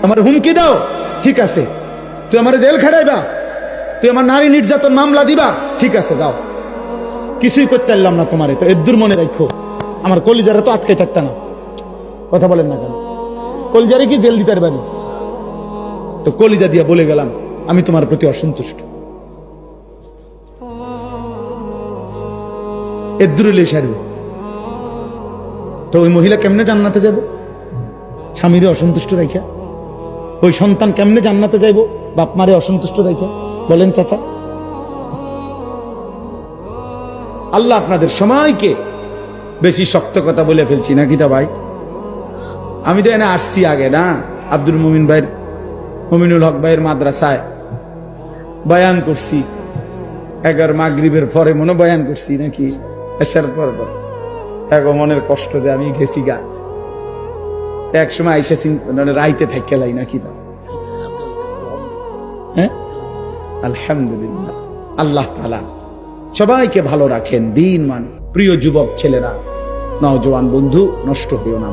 আমার হুমকি দাও, ঠিক আছে। তুই আমার জেল খাটাইবা, তুই আমার নারী নির্যাতন মামলা দিবা, ঠিক আছে, যাও। কিছুই করতে পারলাম না তোমার, তো এর দূর মনে রাখো। আমার কলিজারা তো আটকে থাকত না। কথা বলেন না কেন? কলিজারে কি জেল দিতে পারবেন? তো কলিজা দিয়া বলে গেলাম আমি তোমার প্রতি অসন্তুষ্ট। এর দূরে লেসারবে তো ওই মহিলা কেমনে জান্নাতে যাব? স্বামীরে অসন্তুষ্ট রাখা। ওই সন্তান কেমনে জান্নাতে যাইব বাপ মারে অসন্তুষ্ট রাখা? বলেন চাচা। আল্লাহ আপনাদের সময়কে বেশি শক্ত কথা বলে ফেলছি নাকি তা ভাই? আমি তো এনে আসছি আগে না, আব্দুল মুমিন ভাইয়ের, মুমিনুল হক ভাইয়ের মাদ্রাসায় বয়ান করছি। 11 মাগরিবের পরে মনে বয়ান করছি নাকি, এসার পর মনের কষ্ট যে আমি গেছি গা। এক সময় আইসা রাইতে থাকি লাই নাকি তা। হ্যাঁ, আলহামদুলিল্লাহ। আল্লাহ তাআলা সবাইকে ভালো রাখেন। দিন মান প্রিয় যুবক ছেলেরা, নওজোয়ান বন্ধু, নষ্ট হইও না।